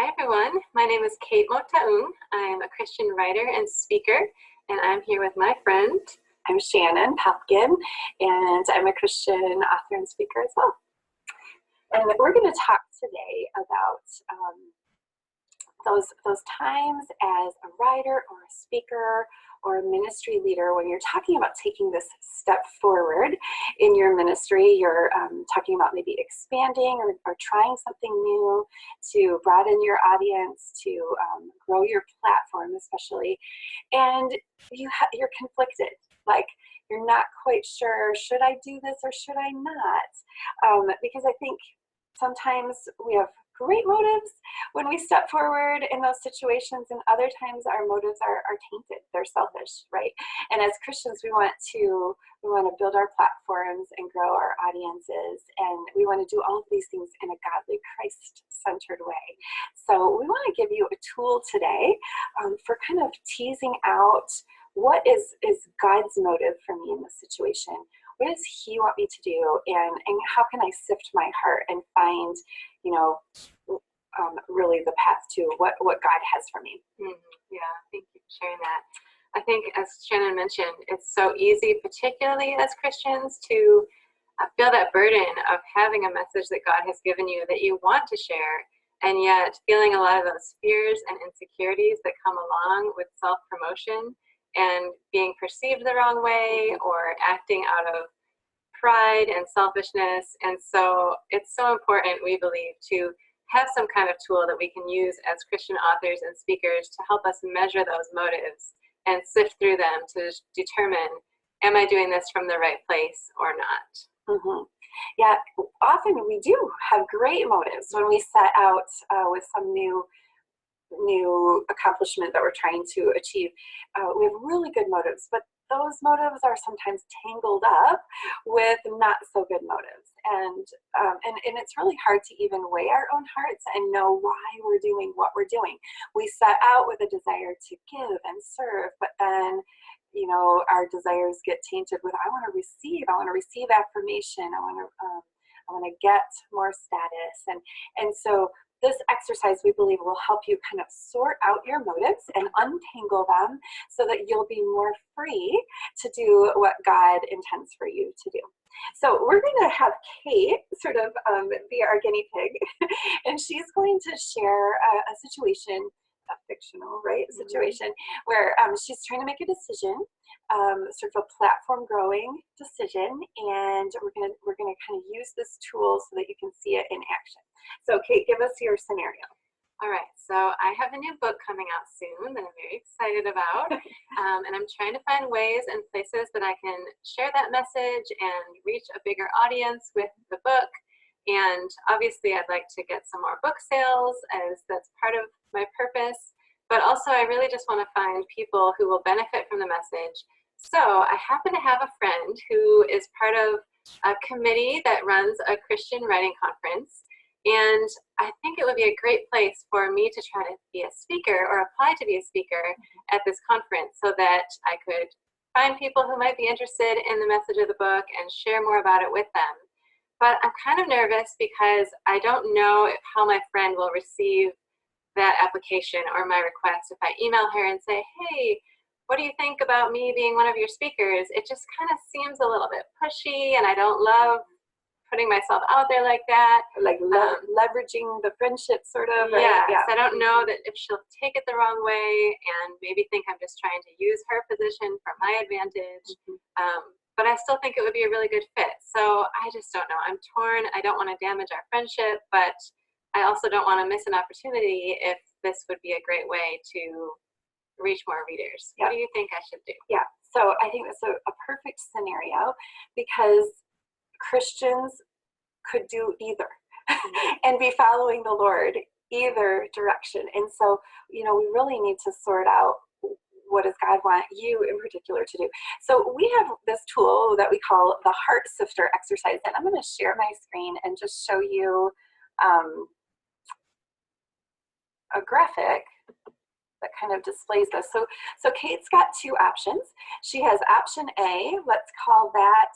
Hi everyone, my name is Kate Motaung. I'm a Christian writer and speaker, and I'm here with my friend. I'm Shannon Popkin, and I'm a Christian author and speaker as well. And we're going to talk today about those times as a writer or a speaker or a ministry leader when you're talking about taking this step forward in your ministry. You're talking about maybe expanding or trying something new to broaden your audience, to grow your platform especially, and you're conflicted. Like, you're not quite sure, should I do this or should I not? Because I think sometimes we have great motives when we step forward in those situations, and other times our motives are tainted. They're selfish, right? And as Christians, we want to build our platforms and grow our audiences, and we want to do all of these things in a godly, Christ-centered way. So we want to give you a tool today for kind of teasing out what is God's motive for me in this situation. What does He want me to do, and how can I sift my heart and find, really the path to what God has for me? Yeah, thank you for sharing that. I think, as Shannon mentioned, it's so easy, particularly as Christians, to feel that burden of having a message that God has given you that you want to share, and yet feeling a lot of those fears and insecurities that come along with self-promotion and being perceived the wrong way or acting out of pride and selfishness. And so it's so important, we believe, to have some kind of tool that we can use as Christian authors and speakers to help us measure those motives and sift through them to determine, am I doing this from the right place or not? Yeah, often we do have great motives when we set out with some new accomplishment that we're trying to achieve. We have really good motives, but those motives are sometimes tangled up with not so good motives, and it's really hard to even weigh our own hearts and know why we're doing what we're doing. We set out with a desire to give and serve, but then our desires get tainted with I want to receive affirmation, I want to get more status, and so this exercise, we believe, will help you kind of sort out your motives and untangle them so that you'll be more free to do what God intends for you to do. So we're going to have Kate sort of be our guinea pig, and she's going to share a situation, a fictional, right, situation where she's trying to make a decision, sort of a platform growing decision, and we're gonna kind of use this tool so that you can see it in action. So Kate, give us your scenario. All right, so I have a new book coming out soon that I'm very excited about, and I'm trying to find ways and places that I can share that message and reach a bigger audience with the book. And obviously I'd like to get some more book sales, as that's part of my purpose, but also I really just want to find people who will benefit from the message. So I happen to have a friend who is part of a committee that runs a Christian writing conference, and I think it would be a great place for me to try to be a speaker or apply to be a speaker at this conference, so that I could find people who might be interested in the message of the book and share more about it with them. But I'm kind of nervous because I don't know how my friend will receive that application or my request if I email her and say, hey, what do you think about me being one of your speakers? It just kind of seems a little bit pushy, and I don't love putting myself out there like that. Like leveraging the friendship, sort of. Right? Yeah, so I don't know that if she'll take it the wrong way and maybe think I'm just trying to use her position for my advantage. But I still think it would be a really good fit. So I just don't know. I'm torn. I don't want to damage our friendship, but I also don't want to miss an opportunity if this would be a great way to reach more readers. What do you think I should do? Yeah, so I think that's a perfect scenario, because Christians could do either and be following the Lord either direction. And so, we really need to sort out, what does God want you in particular to do? So we have this tool that we call the Heart Sifter exercise, and I'm going to share my screen and just show you a graphic that kind of displays this. So Kate's got two options. She has option A. Let's call that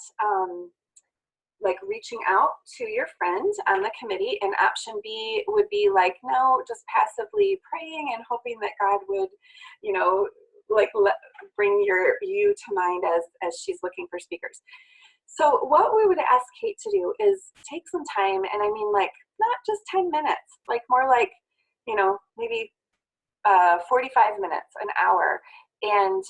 like reaching out to your friend on the committee, and option B would be like, no, just passively praying and hoping that God would, you know, like bring you to mind as she's looking for speakers. So what we would ask Kate to do is take some time, and I mean like not just 10 minutes, like more like, you know, maybe 45 minutes, an hour, and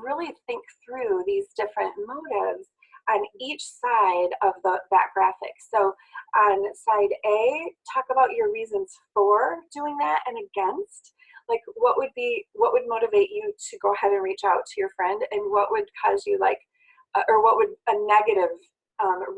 really think through these different motives on each side of that graphic. So on side A, talk about your reasons for doing that and against. Like what would motivate you to go ahead and reach out to your friend, and what would cause you like, or what would a negative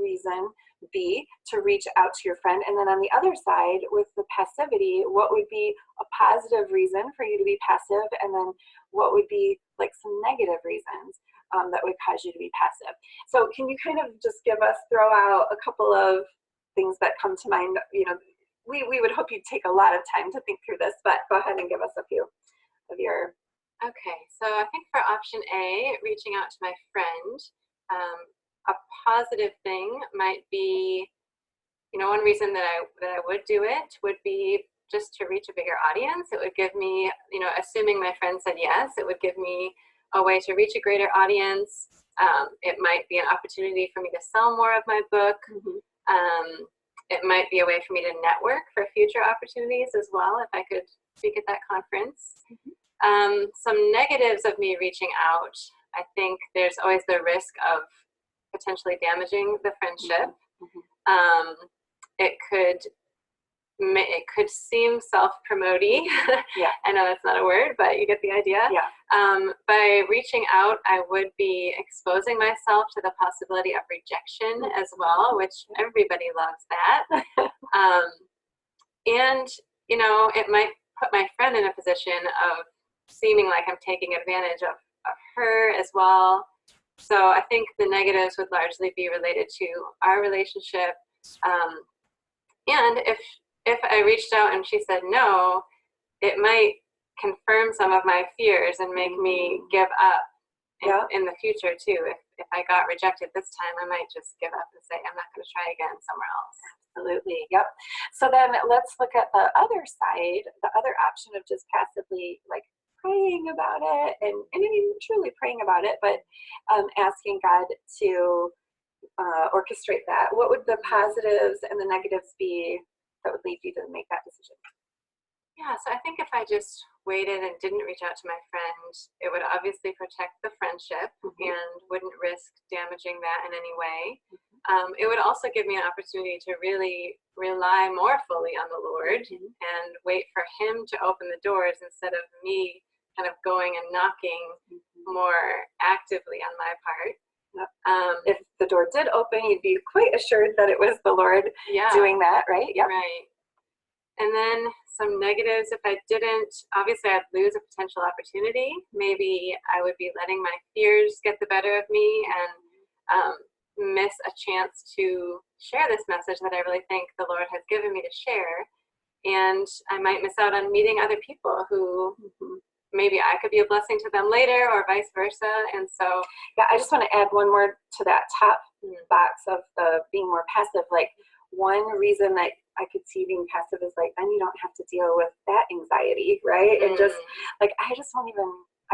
reason be to reach out to your friend? And then on the other side with the passivity, what would be a positive reason for you to be passive? And then what would be like some negative reasons that would cause you to be passive? So can you kind of just throw out a couple of things that come to mind? You know, we would hope you'd take a lot of time to think through this, but go ahead and give us a few of your. Okay, so I think for option A, reaching out to my friend, a positive thing might be, you know, one reason that I would do it would be just to reach a bigger audience. It would give me, you know, assuming my friend said yes, it would give me a way to reach a greater audience. It might be an opportunity for me to sell more of my book. Mm-hmm. It might be a way for me to network for future opportunities as well if I could speak at that conference. Mm-hmm. Some negatives of me reaching out, I think there's always the risk of potentially damaging the friendship. Mm-hmm. It could seem self-promoting. Yeah. I know that's not a word, but you get the idea. Yeah. By reaching out, I would be exposing myself to the possibility of rejection as well, which everybody loves that. And, you know, it might put my friend in a position of seeming like I'm taking advantage of her as well. So I think the negatives would largely be related to our relationship. And if I reached out and she said no, it might confirm some of my fears and make me give up in the future too. If I got rejected this time, I might just give up and say, I'm not going to try again somewhere else. Absolutely. Yep. So then let's look at the other side, the other option of just passively like praying about it, and I mean truly praying about it, but asking God to orchestrate that. What would the positives and the negatives be that would lead you to make that decision? Yeah, so I think if I just waited and didn't reach out to my friend, it would obviously protect the friendship. Mm-hmm. And wouldn't risk damaging that in any way. Mm-hmm. It would also give me an opportunity to really rely more fully on the Lord. Mm-hmm. And wait for Him to open the doors instead of me kind of going and knocking. Mm-hmm. More actively on my part. Yep. If the door did open, you'd be quite assured that it was the Lord doing that, right? Yep. Right. And then some negatives, if I didn't, obviously I'd lose a potential opportunity. Maybe I would be letting my fears get the better of me and miss a chance to share this message that I really think the Lord has given me to share. And I might miss out on meeting other people who maybe I could be a blessing to them later, or vice versa. And so, yeah, I just want to add one more to that top box of the being more passive. Like one reason that I could see being passive is like, then you don't have to deal with that anxiety, right? And just like, I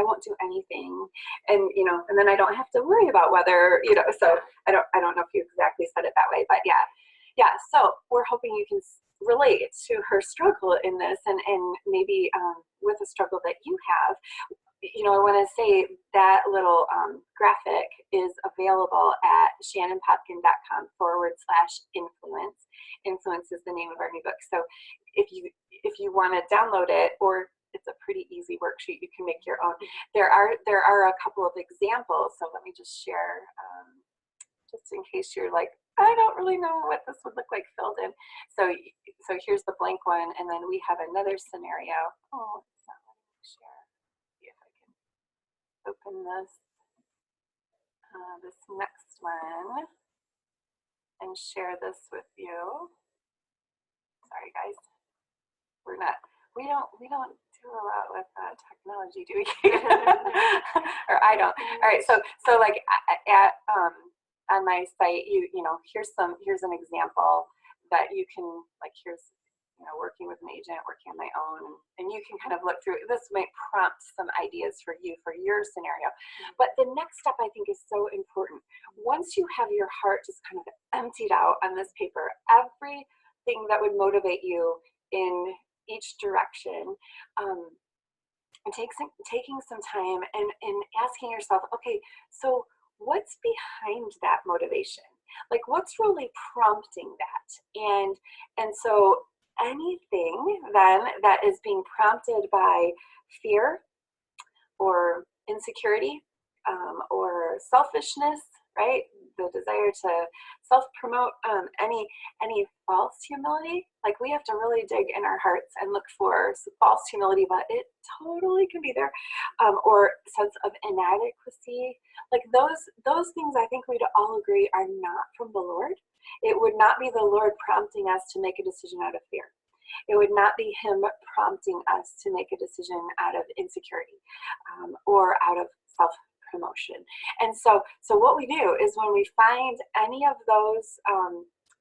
won't do anything. And, you know, and then I don't have to worry about whether, you know, so I don't know if you exactly said it that way, but yeah. So we're hoping you can relate to her struggle in this, and maybe with the struggle that you have. You know, I want to say that little graphic is available at shannonpopkin.com/influence. Influence is the name of our new book. So if you want to download it, or it's a pretty easy worksheet, you can make your own. There are a couple of examples. So let me just share, just in case you're like, I don't really know what this would look like filled in. So here's the blank one, and then we have another scenario. Oh, it's not letting me share. See if I can open this next one and share this with you. Sorry, guys. We don't do a lot with technology, do we? Or I don't. All right. So like at site, here's an example that you can, like, here's, working with an agent, working on my own, and you can kind of look through. This might prompt some ideas for you for your scenario. But the next step, I think, is so important. Once you have your heart just kind of emptied out on this paper, everything that would motivate you in each direction, and taking some time and asking yourself, okay, so what's behind that motivation? Like, what's really prompting that? And so anything then that is being prompted by fear or insecurity, or selfishness, right? The desire to self-promote, any false humility. Like, we have to really dig in our hearts and look for false humility, but it totally can be there. Or sense of inadequacy. Like, those things, I think we'd all agree, are not from the Lord. It would not be the Lord prompting us to make a decision out of fear. It would not be Him prompting us to make a decision out of insecurity, or out of self-promotion. And so what we do is, when we find any of those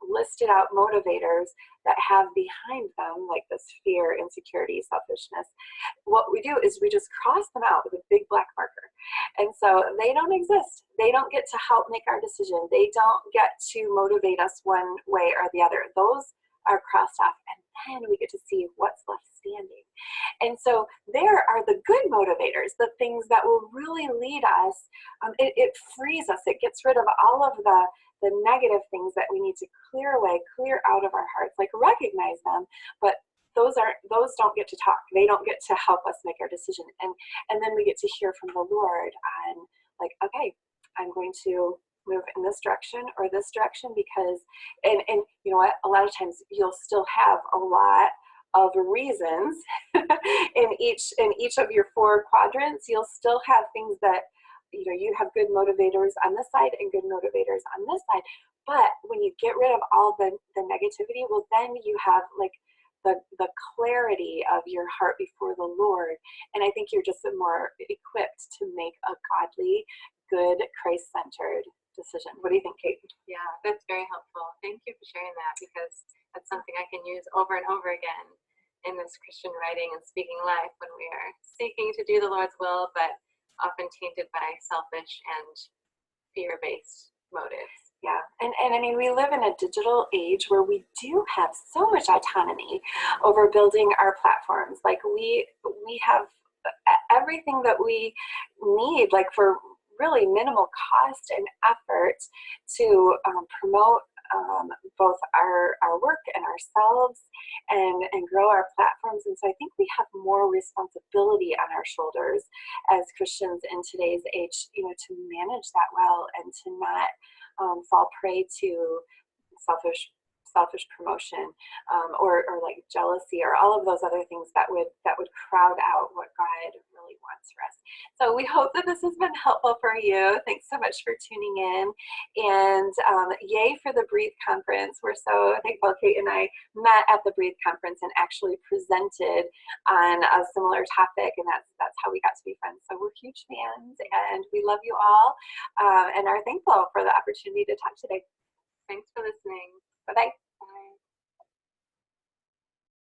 listed out motivators that have behind them, like this fear, insecurity, selfishness, what we do is we just cross them out with a big black marker. And so they don't exist. They don't get to help make our decision. They don't get to motivate us one way or the other. Those are crossed off, and then we get to see what's left standing. And so there are the good motivators, the things that will really lead us. It frees us. It gets rid of all of the negative things that we need to clear away, clear out of our hearts, like recognize them, but those don't get to talk. They don't get to help us make our decision. And then we get to hear from the Lord on, like, okay, I'm going to move in this direction or this direction, because, and you know what, a lot of times you'll still have a lot of reasons in each of your 4 quadrants. You'll still have things that, you have good motivators on this side and good motivators on this side. But when you get rid of all the negativity, well, then you have like the clarity of your heart before the Lord. And I think you're just more equipped to make a godly, good, Christ-centered decision. What do you think, Kate? Yeah, that's very helpful. Thank you for sharing that, because that's something I can use over and over again in this Christian writing and speaking life, when we are seeking to do the Lord's will, but often tainted by selfish and fear-based motives. Yeah, and I mean, we live in a digital age where we do have so much autonomy over building our platforms. Like, we have everything that we need, like, for really minimal cost and effort to promote both our work and ourselves and grow our platforms. And so I think we have more responsibility on our shoulders as Christians in today's age, to manage that well and to not fall prey to selfish promotion, or like jealousy, or all of those other things that would crowd out what God really wants for us. So we hope that this has been helpful for you. Thanks so much for tuning in, and yay for the Breathe Conference. We're so thankful. Kate and I met at the Breathe Conference and actually presented on a similar topic, and that's how we got to be friends. So we're huge fans, and we love you all, and are thankful for the opportunity to talk today. Thanks for listening. Bye-bye. Bye.